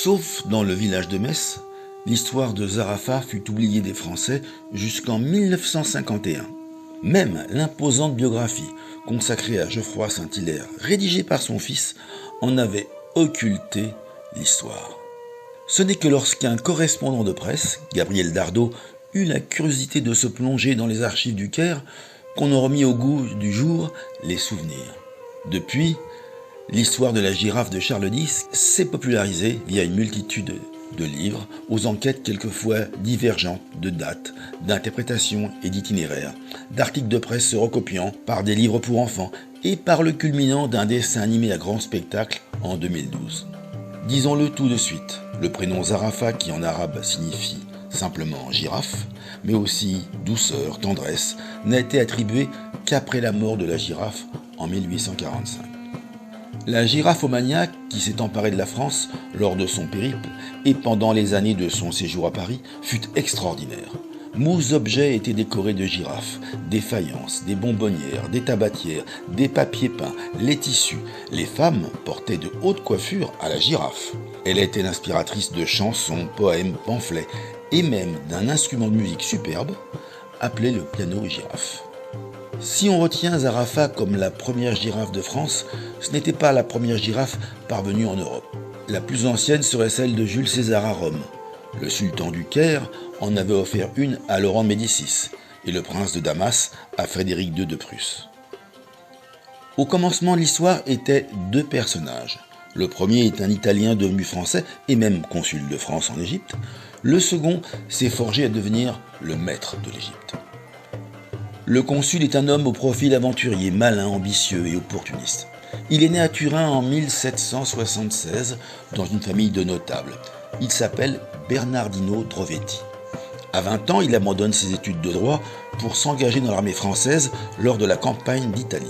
Sauf dans le village de Metz, l'histoire de Zarafa fut oubliée des Français jusqu'en 1951. Même l'imposante biographie consacrée à Geoffroy Saint-Hilaire, rédigée par son fils, en avait occulté l'histoire. Ce n'est que lorsqu'un correspondant de presse, Gabriel Dardo, eut la curiosité de se plonger dans les archives du Caire qu'on a remis au goût du jour les souvenirs. Depuis, l'histoire de la girafe de Charles X s'est popularisée via une multitude de livres, aux enquêtes quelquefois divergentes de dates, d'interprétations et d'itinéraires, d'articles de presse se recopiant par des livres pour enfants et par le culminant d'un dessin animé à grand spectacle en 2012. Disons-le tout de suite, le prénom Zarafa, qui en arabe signifie simplement girafe, mais aussi douceur, tendresse, n'a été attribué qu'après la mort de la girafe en 1845. La giraphomania qui s'est emparée de la France lors de son périple et pendant les années de son séjour à Paris fut extraordinaire. Moult objets étaient décorés de girafes, des faïences, des bonbonnières, des tabatières, des papiers peints, les tissus. Les femmes portaient de hautes coiffures à la girafe. Elle était l'inspiratrice de chansons, poèmes, pamphlets et même d'un instrument de musique superbe appelé le piano girafe. Si on retient Zarafa comme la première girafe de France, ce n'était pas la première girafe parvenue en Europe. La plus ancienne serait celle de Jules César à Rome. Le sultan du Caire en avait offert une à Laurent de Médicis et le prince de Damas à Frédéric II de Prusse. Au commencement de l'histoire étaient deux personnages. Le premier est un Italien devenu français et même consul de France en Égypte. Le second s'est forgé à devenir le maître de l'Égypte. Le consul est un homme au profil aventurier, malin, ambitieux et opportuniste. Il est né à Turin en 1776 dans une famille de notables. Il s'appelle Bernardino Drovetti. À 20 ans, il abandonne ses études de droit pour s'engager dans l'armée française lors de la campagne d'Italie.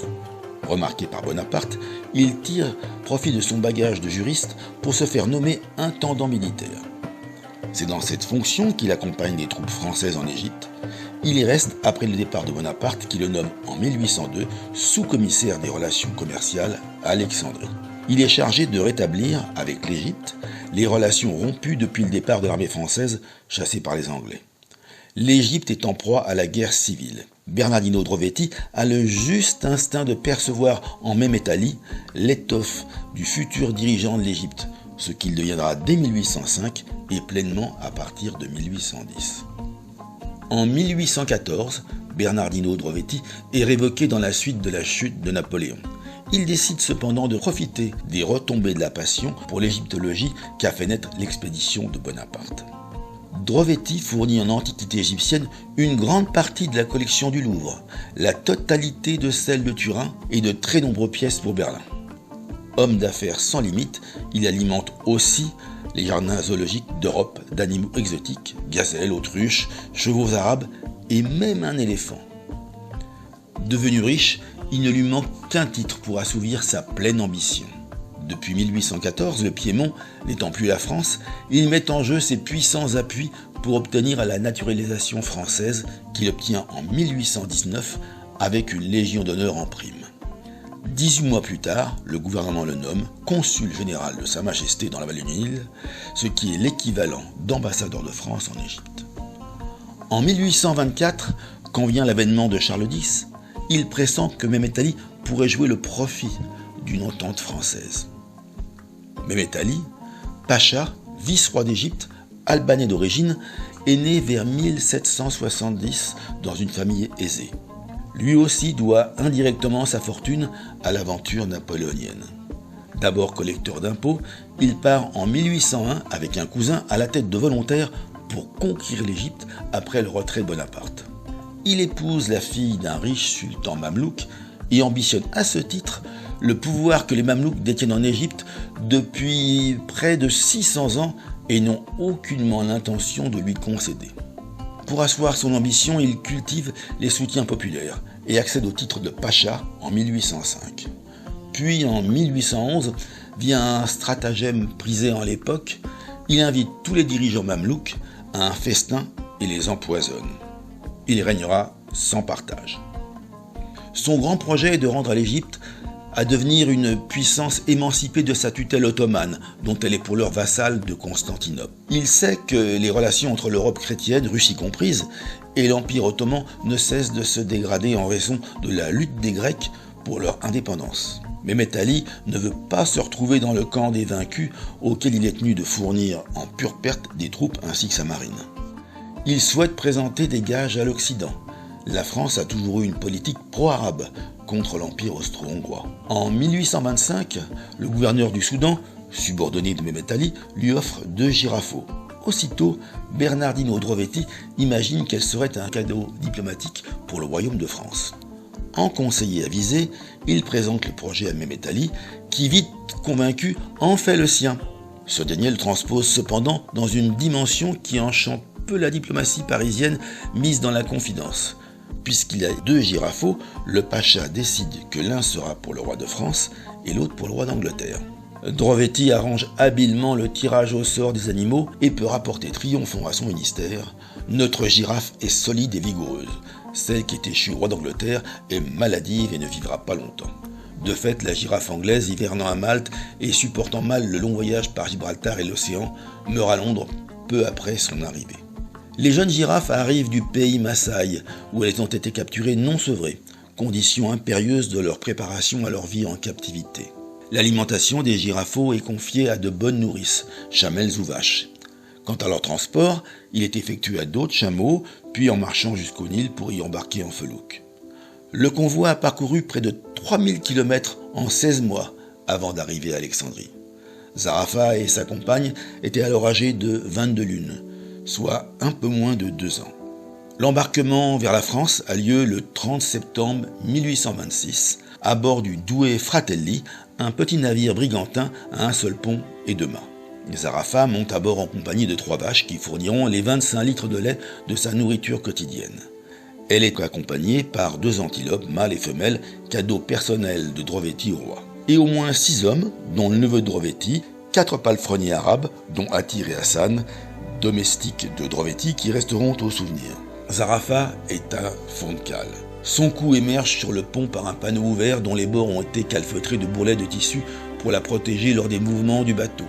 Remarqué par Bonaparte, il tire profit de son bagage de juriste pour se faire nommer intendant militaire. C'est dans cette fonction qu'il accompagne les troupes françaises en Égypte. Il y reste après le départ de Bonaparte qui le nomme en 1802 sous-commissaire des relations commerciales à Alexandrie. Il est chargé de rétablir avec l'Égypte les relations rompues depuis le départ de l'armée française chassée par les Anglais. L'Égypte est en proie à la guerre civile. Bernardino Drovetti a le juste instinct de percevoir en Mehmet-Ali l'étoffe du futur dirigeant de l'Égypte, ce qu'il deviendra dès 1805 et pleinement à partir de 1810. En 1814, Bernardino Drovetti est révoqué dans la suite de la chute de Napoléon. Il décide cependant de profiter des retombées de la passion pour l'égyptologie qu'a fait naître l'expédition de Bonaparte. Drovetti fournit en antiquité égyptienne une grande partie de la collection du Louvre, la totalité de celle de Turin et de très nombreuses pièces pour Berlin. Homme d'affaires sans limite, il alimente aussi les jardins zoologiques d'Europe d'animaux exotiques, gazelles, autruches, chevaux arabes et même un éléphant. Devenu riche, il ne lui manque qu'un titre pour assouvir sa pleine ambition. Depuis 1814, le Piémont n'étant plus la France, il met en jeu ses puissants appuis pour obtenir la naturalisation française qu'il obtient en 1819 avec une Légion d'honneur en prime. 18 mois plus tard, le gouvernement le nomme consul général de Sa Majesté dans la vallée du Nil, ce qui est l'équivalent d'ambassadeur de France en Égypte. En 1824, quand vient l'avènement de Charles X, il pressent que Mehmet-Ali pourrait jouer le profit d'une entente française. Mehmet-Ali, pacha, vice-roi d'Égypte, albanais d'origine, est né vers 1770 dans une famille aisée. Lui aussi doit indirectement sa fortune à l'aventure napoléonienne. D'abord collecteur d'impôts, il part en 1801 avec un cousin à la tête de volontaires pour conquérir l'Égypte après le retrait de Bonaparte. Il épouse la fille d'un riche sultan mamelouk et ambitionne à ce titre le pouvoir que les Mamelouks détiennent en Égypte depuis près de 600 ans et n'ont aucunement l'intention de lui concéder. Pour asseoir son ambition, il cultive les soutiens populaires et accède au titre de pacha en 1805. Puis en 1811 vient un stratagème prisé en l'époque, il invite tous les dirigeants mamelouks à un festin et les empoisonne. Il régnera sans partage. Son grand projet est de rendre à l'Égypte à devenir une puissance émancipée de sa tutelle ottomane, dont elle est pour l'heure vassale de Constantinople. Il sait que les relations entre l'Europe chrétienne, Russie comprise, et l'Empire ottoman ne cessent de se dégrader en raison de la lutte des Grecs pour leur indépendance. Mehmet Ali ne veut pas se retrouver dans le camp des vaincus auquel il est tenu de fournir en pure perte des troupes ainsi que sa marine. Il souhaite présenter des gages à l'Occident. La France a toujours eu une politique pro-arabe contre l'Empire austro-hongrois. En 1825, le gouverneur du Soudan, subordonné de Mehmet Ali, lui offre 2 girafaux. Aussitôt, Bernardino Drovetti imagine qu'elle serait un cadeau diplomatique pour le royaume de France. En conseiller avisé, il présente le projet à Mehmet Ali, qui, vite convaincu, en fait le sien. Ce dernier le transpose cependant dans une dimension qui enchante peu la diplomatie parisienne mise dans la confidence. Puisqu'il a 2 girafaux, le pacha décide que l'un sera pour le roi de France et l'autre pour le roi d'Angleterre. Drovetti arrange habilement le tirage au sort des animaux et peut rapporter triomphant à son ministère « Notre girafe est solide et vigoureuse. Celle qui est échue au roi d'Angleterre est maladive et ne vivra pas longtemps. » De fait, la girafe anglaise, hivernant à Malte et supportant mal le long voyage par Gibraltar et l'océan, meurt à Londres peu après son arrivée. Les jeunes girafes arrivent du pays Maasai, où elles ont été capturées non sevrées, condition impérieuse de leur préparation à leur vie en captivité. L'alimentation des girafaux est confiée à de bonnes nourrices, chamelles ou vaches. Quant à leur transport, il est effectué à dos de chameaux, puis en marchant jusqu'au Nil pour y embarquer en felouque. Le convoi a parcouru près de 3000 km en 16 mois avant d'arriver à Alexandrie. Zarafa et sa compagne étaient alors âgés de 22 lunes, soit un peu moins de 2 ans. L'embarquement vers la France a lieu le 30 septembre 1826 à bord du Douai Fratelli, un petit navire brigantin à un seul pont et 2 mâts. Zarafa monte à bord en compagnie de 3 vaches qui fourniront les 25 litres de lait de sa nourriture quotidienne. Elle est accompagnée par 2 antilopes, mâles et femelles, cadeau personnel de Drovetti au roi. Et au moins 6 hommes, dont le neveu de Drovetti, 4 palefreniers arabes, dont Attir et Hassan, domestiques de Drovetti, qui resteront au souvenir. Zarafa est à fond de cale. Son cou émerge sur le pont par un panneau ouvert dont les bords ont été calfeutrés de bourrelets de tissu pour la protéger lors des mouvements du bateau.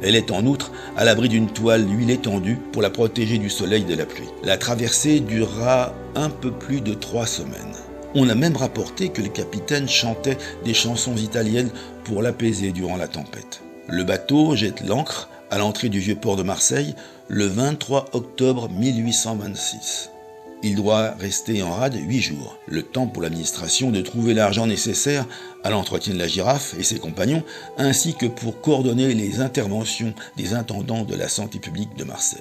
Elle est en outre à l'abri d'une toile d'huile étendue pour la protéger du soleil et de la pluie. La traversée durera un peu plus de 3 semaines. On a même rapporté que le capitaine chantait des chansons italiennes pour l'apaiser durant la tempête. Le bateau jette l'ancre à l'entrée du vieux port de Marseille le 23 octobre 1826. Il doit rester en rade 8 jours, le temps pour l'administration de trouver l'argent nécessaire à l'entretien de la girafe et ses compagnons, ainsi que pour coordonner les interventions des intendants de la santé publique de Marseille.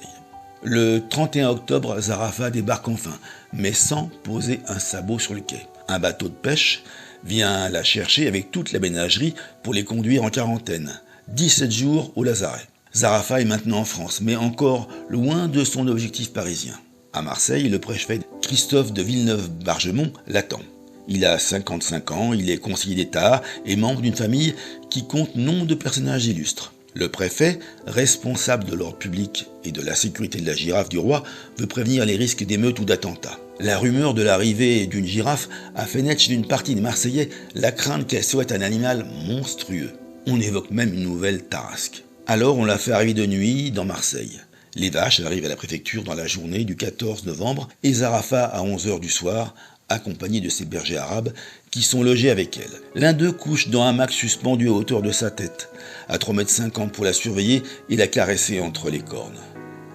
Le 31 octobre, Zarafa débarque enfin, mais sans poser un sabot sur le quai. Un bateau de pêche vient la chercher avec toute la ménagerie pour les conduire en quarantaine. 17 jours au Lazaret. Zarafa est maintenant en France, mais encore loin de son objectif parisien. À Marseille, le préfet Christophe de Villeneuve-Bargemont l'attend. Il a 55 ans, il est conseiller d'État et membre d'une famille qui compte nombre de personnages illustres. Le préfet, responsable de l'ordre public et de la sécurité de la girafe du roi, veut prévenir les risques d'émeutes ou d'attentats. La rumeur de l'arrivée d'une girafe a fait naître chez une partie des Marseillais la crainte qu'elle soit un animal monstrueux. On évoque même une nouvelle tarasque. Alors on la fait arriver de nuit dans Marseille. Les vaches arrivent à la préfecture dans la journée du 14 novembre et Zarafa à 11h du soir, accompagné de ses bergers arabes qui sont logés avec elle. L'un d'eux couche dans un hamac suspendu à hauteur de sa tête, à 3,50 m pour la surveiller et la caresser entre les cornes.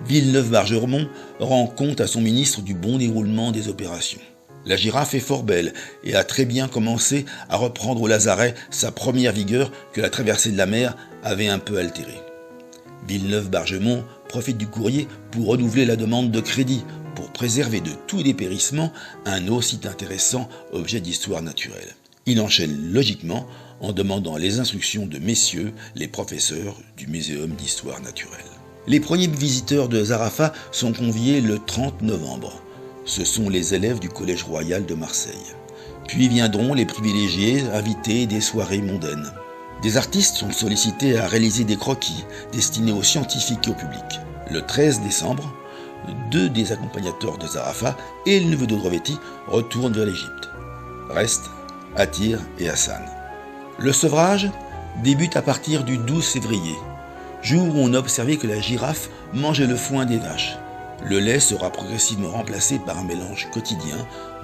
Villeneuve-Bargemont rend compte à son ministre du bon déroulement des opérations. La girafe est fort belle et a très bien commencé à reprendre au Lazaret sa première vigueur que la traversée de la mer avait un peu altérée. Villeneuve-Bargemont profite du courrier pour renouveler la demande de crédit pour préserver de tout dépérissement un aussi intéressant objet d'histoire naturelle. Il enchaîne logiquement en demandant les instructions de messieurs les professeurs du Muséum d'histoire naturelle. Les premiers visiteurs de Zarafat sont conviés le 30 novembre. Ce sont les élèves du Collège royal de Marseille. Puis viendront les privilégiés invités des soirées mondaines. Des artistes sont sollicités à réaliser des croquis destinés aux scientifiques et au public. Le 13 décembre, 2 des accompagnateurs de Zarafat et le neveu d'Odrovetti retournent vers l'Égypte. Restent Attir et Hassan. Le sevrage débute à partir du 12 février, jour où on a observé que la girafe mangeait le foin des vaches. Le lait sera progressivement remplacé par un mélange quotidien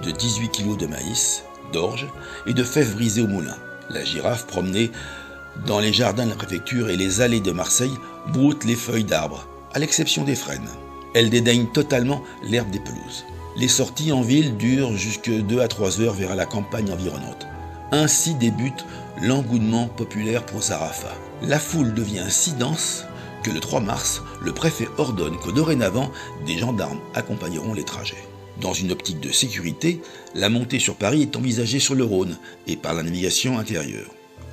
de 18 kg de maïs, d'orge et de fèves brisées au moulin. La girafe promenée dans les jardins de la préfecture et les allées de Marseille broute les feuilles d'arbres, à l'exception des frênes. Elle dédaigne totalement l'herbe des pelouses. Les sorties en ville durent jusque 2 à 3 heures vers la campagne environnante. Ainsi débute l'engouement populaire pour Zarafat. La foule devient si dense que le 3 mars, le préfet ordonne que dorénavant, des gendarmes accompagneront les trajets. Dans une optique de sécurité, la montée sur Paris est envisagée sur le Rhône et par la navigation intérieure.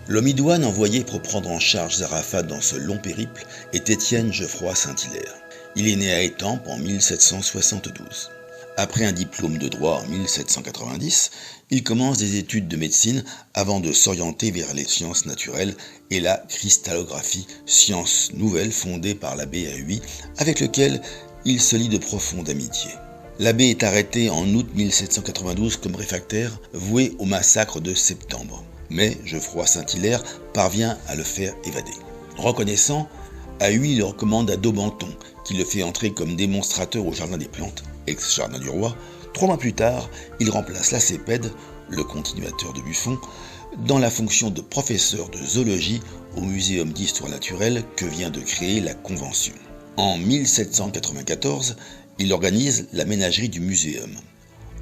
L'homme idoine envoyé pour prendre en charge Zarafat dans ce long périple est Étienne Geoffroy Saint-Hilaire. Il est né à Étampes en 1772. Après un diplôme de droit en 1790, il commence des études de médecine avant de s'orienter vers les sciences naturelles et la cristallographie, science nouvelle fondée par l'abbé Haüy, avec lequel il se lie de profonde amitié. L'abbé est arrêté en août 1792 comme réfractaire, voué au massacre de septembre. Mais Geoffroy Saint-Hilaire parvient à le faire évader. Reconnaissant, Haüy le recommande à Daubenton, qui le fait entrer comme démonstrateur au Jardin des Plantes, ex-jardin du roi. 3 mois plus tard, il remplace Lacépède, le continuateur de Buffon, dans la fonction de professeur de zoologie au Muséum d'histoire naturelle que vient de créer la Convention. En 1794, il organise la ménagerie du Muséum.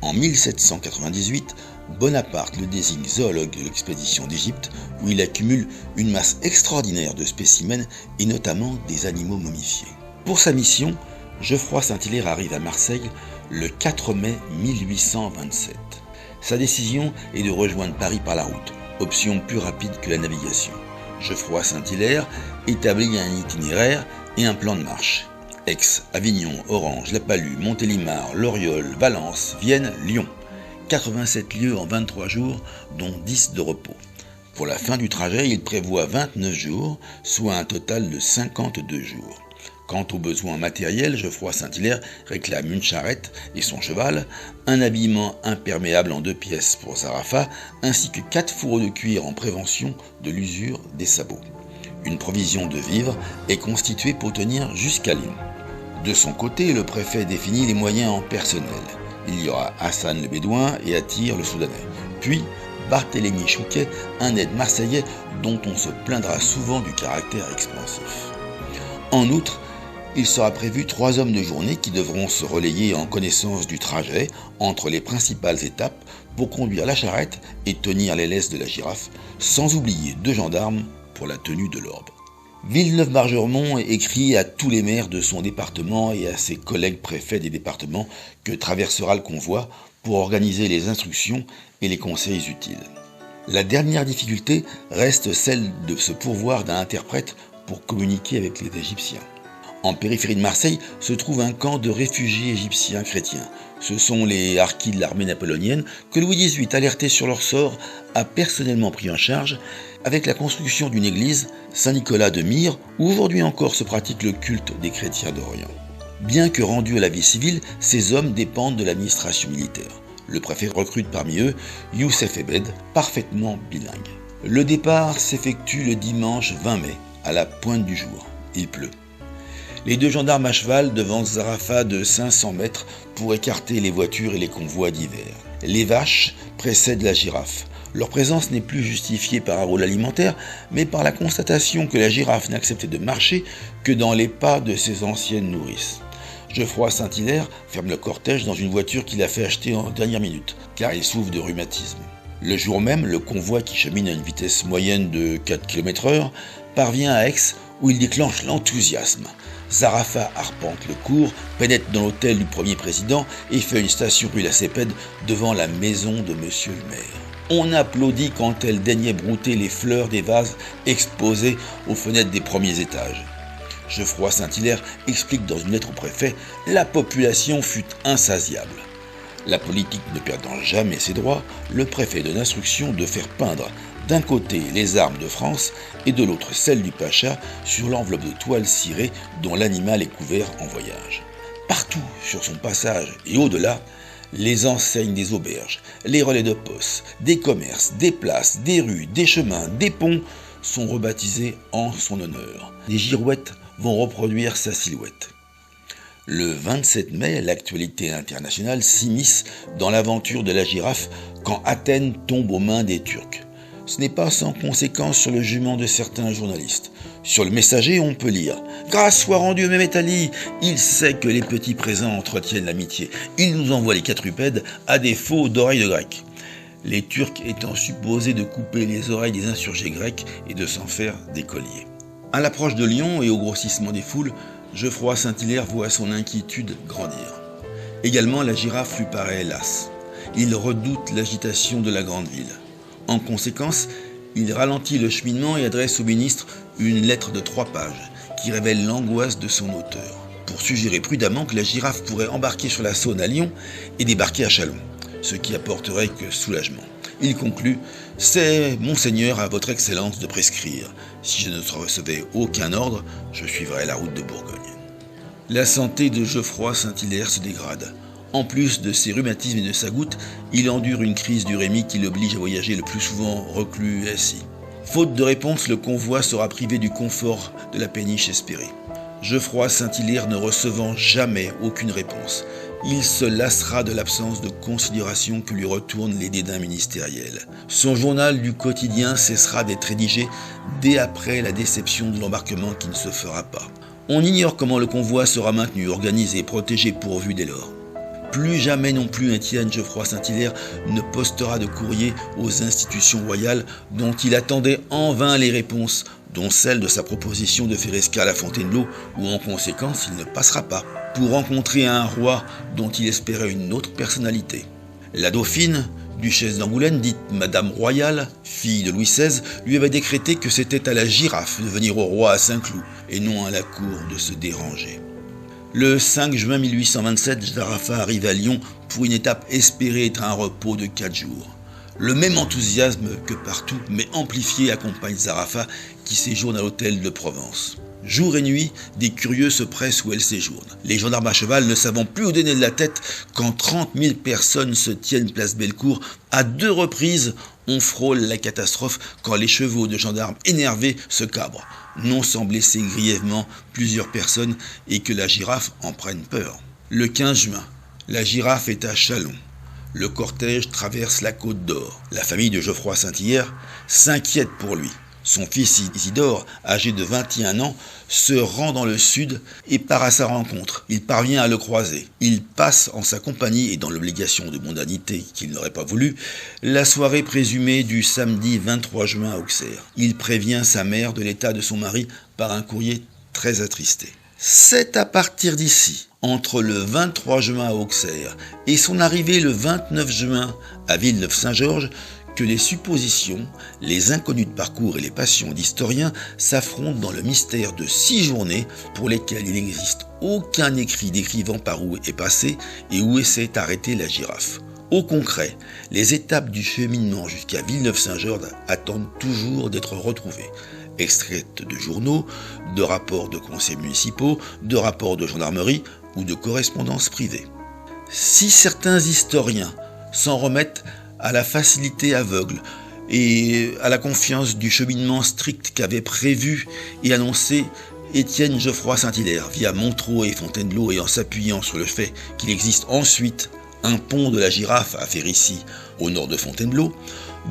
En 1798, Bonaparte le désigne zoologue de l'expédition d'Égypte, où il accumule une masse extraordinaire de spécimens et notamment des animaux momifiés. Pour sa mission, Geoffroy Saint-Hilaire arrive à Marseille le 4 mai 1827. Sa décision est de rejoindre Paris par la route, option plus rapide que la navigation. Geoffroy Saint-Hilaire établit un itinéraire et un plan de marche. Aix, Avignon, Orange, La Palud, Montélimar, Loriol, Valence, Vienne, Lyon. 87 lieues en 23 jours, dont 10 de repos. Pour la fin du trajet, il prévoit 29 jours, soit un total de 52 jours. Quant aux besoins matériels, Geoffroy Saint-Hilaire réclame une charrette et son cheval, un habillement imperméable en 2 pièces pour Zarafat, ainsi que 4 fourreaux de cuir en prévention de l'usure des sabots. Une provision de vivres est constituée pour tenir jusqu'à Lyon. De son côté, le préfet définit les moyens en personnel. Il y aura Hassan le Bédouin et Attir le Soudanais. Puis, Barthélemy Chouquet, un aide marseillais dont on se plaindra souvent du caractère expansif. En outre, il sera prévu 3 hommes de journée qui devront se relayer en connaissance du trajet entre les principales étapes pour conduire la charrette et tenir les laisses de la girafe, sans oublier 2 gendarmes pour la tenue de l'ordre. Villeneuve-Margermont écrit à tous les maires de son département et à ses collègues préfets des départements que traversera le convoi pour organiser les instructions et les conseils utiles. La dernière difficulté reste celle de se pourvoir d'un interprète pour communiquer avec les Égyptiens. En périphérie de Marseille se trouve un camp de réfugiés égyptiens chrétiens. Ce sont les harkis de l'armée napoléonienne que Louis XVIII, alerté sur leur sort, a personnellement pris en charge avec la construction d'une église, Saint-Nicolas de Myre, où aujourd'hui encore se pratique le culte des chrétiens d'Orient. Bien que rendus à la vie civile, ces hommes dépendent de l'administration militaire. Le préfet recrute parmi eux Youssef Ebed, parfaitement bilingue. Le départ s'effectue le dimanche 20 mai, à la pointe du jour. Il pleut. Les 2 gendarmes à cheval devancent Zarafat de 500 mètres pour écarter les voitures et les convois d'hiver. Les vaches précèdent la girafe. Leur présence n'est plus justifiée par un rôle alimentaire, mais par la constatation que la girafe n'acceptait de marcher que dans les pas de ses anciennes nourrices. Geoffroy Saint-Hilaire ferme le cortège dans une voiture qu'il a fait acheter en dernière minute, car il souffre de rhumatisme. Le jour même, le convoi qui chemine à une vitesse moyenne de 4 km/h parvient à Aix où il déclenche l'enthousiasme. Zarafat arpente le cours, pénètre dans l'hôtel du premier président et fait une station rue Lacépède devant la maison de monsieur le maire. On applaudit quand elle daignait brouter les fleurs des vases exposés aux fenêtres des premiers étages. Geoffroy Saint-Hilaire explique dans une lettre au préfet « La population fut insatiable ». La politique ne perdant jamais ses droits, le préfet donne instruction de faire peindre d'un côté les armes de France et de l'autre celles du pacha sur l'enveloppe de toile cirée dont l'animal est couvert en voyage. Partout sur son passage et au-delà, les enseignes des auberges, les relais de poste, des commerces, des places, des rues, des chemins, des ponts sont rebaptisés en son honneur. Des girouettes vont reproduire sa silhouette. Le 27 mai, l'actualité internationale s'immisce dans l'aventure de la girafe quand Athènes tombe aux mains des Turcs. Ce n'est pas sans conséquence sur le jugement de certains journalistes. Sur le Messager, on peut lire « Grâce soit rendue au Mehmet Ali, il sait que les petits présents entretiennent l'amitié. Il nous envoie les quadrupèdes à défaut d'oreilles de grec. » Les Turcs étant supposés de couper les oreilles des insurgés grecs et de s'en faire des colliers. À l'approche de Lyon et au grossissement des foules, Geoffroy Saint-Hilaire voit son inquiétude grandir. Également, la girafe lui paraît lasse. Il redoute l'agitation de la grande ville. En conséquence, il ralentit le cheminement et adresse au ministre une lettre de 3 pages qui révèle l'angoisse de son auteur, pour suggérer prudemment que la girafe pourrait embarquer sur la Saône à Lyon et débarquer à Châlons, ce qui apporterait que soulagement. Il conclut « C'est, Monseigneur, à votre Excellence de prescrire. Si je ne recevais aucun ordre, je suivrai la route de Bourgogne. » La santé de Geoffroy Saint-Hilaire se dégrade. En plus de ses rhumatismes et de sa goutte, il endure une crise d'urémie qui l'oblige à voyager le plus souvent reclus et assis. Faute de réponse, le convoi sera privé du confort de la péniche espérée. Geoffroy Saint-Hilaire ne recevant jamais aucune réponse, il se lassera de l'absence de considération que lui retournent les dédains ministériels. Son journal du quotidien cessera d'être rédigé dès après la déception de l'embarquement qui ne se fera pas. On ignore comment le convoi sera maintenu, organisé, protégé, pourvu dès lors. Plus jamais non plus Étienne Geoffroy Saint-Hilaire ne postera de courrier aux institutions royales dont il attendait en vain les réponses, dont celle de sa proposition de faire escale à Fontainebleau, où en conséquence il ne passera pas, pour rencontrer un roi dont il espérait une autre personnalité. La dauphine, duchesse d'Angoulême, dite Madame Royale, fille de Louis XVI, lui avait décrété que c'était à la girafe de venir au roi à Saint-Cloud, et non à la cour de se déranger. Le 5 juin 1827, Zarafa arrive à Lyon pour une étape espérée être un repos de 4 jours. Le même enthousiasme que partout, mais amplifié, accompagne Zarafa qui séjourne à l'hôtel de Provence. Jour et nuit, des curieux se pressent où elle séjourne. Les gendarmes à cheval ne savant plus où donner de la tête quand 30 000 personnes se tiennent place Bellecour. À 2 reprises, on frôle la catastrophe quand les chevaux de gendarmes énervés se cabrent, non sans blesser grièvement plusieurs personnes et que la girafe en prenne peur. Le 15 juin, la girafe est à Châlons. Le cortège traverse la Côte d'Or. La famille de Geoffroy Saint-Hilaire s'inquiète pour lui. Son fils Isidore, âgé de 21 ans, se rend dans le sud et part à sa rencontre. Il parvient à le croiser. Il passe en sa compagnie et dans l'obligation de mondanité qu'il n'aurait pas voulu, la soirée présumée du samedi 23 juin à Auxerre. Il prévient sa mère de l'état de son mari par un courrier très attristé. C'est à partir d'ici, entre le 23 juin à Auxerre et son arrivée le 29 juin à Villeneuve-Saint-Georges, que les suppositions, les inconnus de parcours et les passions d'historiens s'affrontent dans le mystère de 6 journées pour lesquelles il n'existe aucun écrit décrivant par où est passée et où s'est arrêtée la girafe. Au concret, les étapes du cheminement jusqu'à Villeneuve-Saint-Georges attendent toujours d'être retrouvées. Extraites de journaux, de rapports de conseils municipaux, de rapports de gendarmerie ou de correspondances privées. Si certains historiens s'en remettent à la facilité aveugle et à la confiance du cheminement strict qu'avait prévu et annoncé Étienne Geoffroy Saint-Hilaire via Montreux et Fontainebleau et en s'appuyant sur le fait qu'il existe ensuite un pont de la girafe à Férisy au nord de Fontainebleau,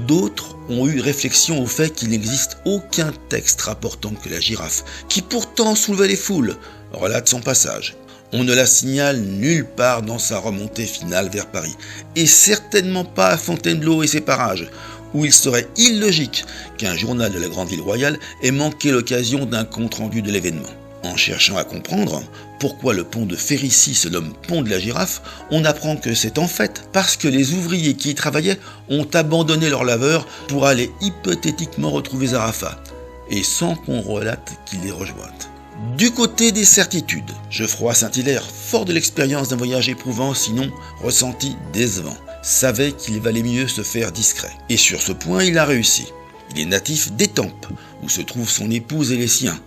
d'autres ont eu réflexion au fait qu'il n'existe aucun texte rapportant que la girafe, qui pourtant soulevait les foules, relate son passage. On ne la signale nulle part dans sa remontée finale vers Paris, et certainement pas à Fontainebleau et ses parages, où il serait illogique qu'un journal de la grande ville royale ait manqué l'occasion d'un compte-rendu de l'événement. En cherchant à comprendre pourquoi le pont de Féricie se nomme pont de la Girafe, on apprend que c'est en fait parce que les ouvriers qui y travaillaient ont abandonné leur laveur pour aller hypothétiquement retrouver Zarafa, et sans qu'on relate qu'il les rejointe. Du côté des certitudes, Geoffroy Saint-Hilaire, fort de l'expérience d'un voyage éprouvant sinon ressenti décevant, savait qu'il valait mieux se faire discret. Et sur ce point, il a réussi. Il est natif d'Étampes, où se trouvent son épouse et les siens.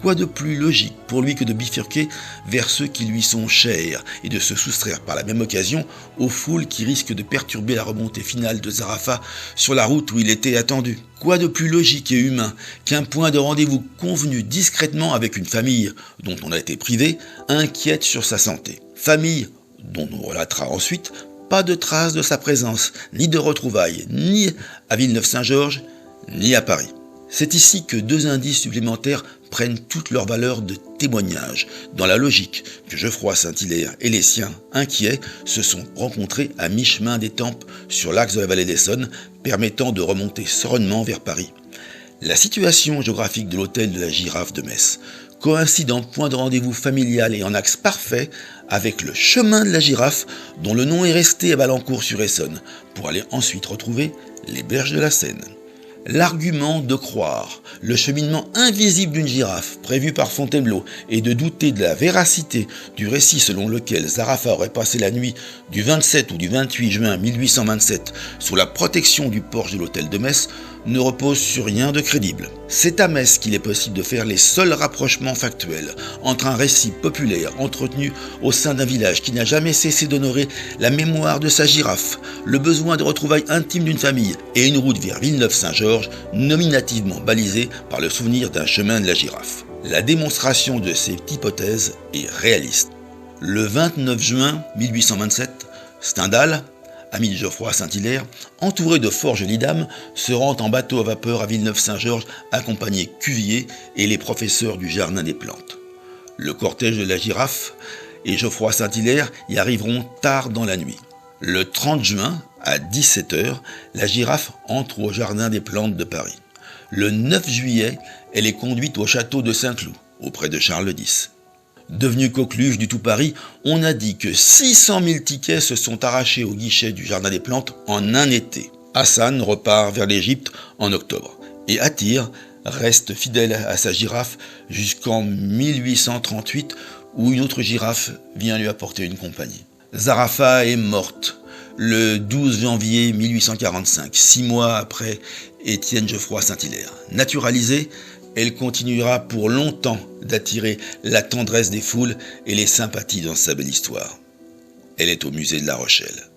Quoi de plus logique pour lui que de bifurquer vers ceux qui lui sont chers et de se soustraire par la même occasion aux foules qui risquent de perturber la remontée finale de Zarafa sur la route où il était attendu. Quoi de plus logique et humain qu'un point de rendez-vous convenu discrètement avec une famille dont on a été privé, inquiète sur sa santé. Famille dont on relatera ensuite pas de traces de sa présence, ni de retrouvailles, ni à Villeneuve-Saint-Georges, ni à Paris. C'est ici que deux indices supplémentaires prennent toute leur valeur de témoignage, dans la logique que Geoffroy Saint-Hilaire et les siens, inquiets, se sont rencontrés à mi-chemin d'Étampes sur l'axe de la vallée d'Essonne, permettant de remonter sereinement vers Paris. La situation géographique de l'hôtel de la Girafe de Metz coïncide en point de rendez-vous familial et en axe parfait avec le chemin de la Girafe, dont le nom est resté à Balancourt-sur-Essonne, pour aller ensuite retrouver les berges de la Seine. L'argument de croire le cheminement invisible d'une girafe prévu par Fontainebleau et de douter de la véracité du récit selon lequel Zarafa aurait passé la nuit du 27 ou du 28 juin 1827 sous la protection du porche de l'hôtel de Metz ne repose sur rien de crédible. C'est à Metz qu'il est possible de faire les seuls rapprochements factuels entre un récit populaire entretenu au sein d'un village qui n'a jamais cessé d'honorer la mémoire de sa girafe, le besoin de retrouvailles intimes d'une famille et une route vers Villeneuve-Saint-Georges nominativement balisée par le souvenir d'un chemin de la Girafe. La démonstration de cette hypothèse est réaliste. Le 29 juin 1827, Stendhal, ami de Geoffroy Saint-Hilaire, entouré de forges Lidam, se rend en bateau à vapeur à Villeneuve-Saint-Georges, accompagné Cuvier et les professeurs du Jardin des Plantes. Le cortège de la Girafe et Geoffroy Saint-Hilaire y arriveront tard dans la nuit. Le 30 juin, à 17h, la Girafe entre au Jardin des Plantes de Paris. Le 9 juillet, elle est conduite au château de Saint-Cloud, auprès de Charles X. Devenu coqueluche du tout Paris, on a dit que 600 000 tickets se sont arrachés au guichet du Jardin des Plantes en un été. Hassan repart vers l'Égypte en octobre. Et Attir reste fidèle à sa girafe jusqu'en 1838, où une autre girafe vient lui apporter une compagnie. Zarafa est morte le 12 janvier 1845, 6 mois après Étienne Geoffroy Saint-Hilaire. Naturalisée, elle continuera pour longtemps d'attirer la tendresse des foules et les sympathies dans sa belle histoire. Elle est au musée de La Rochelle.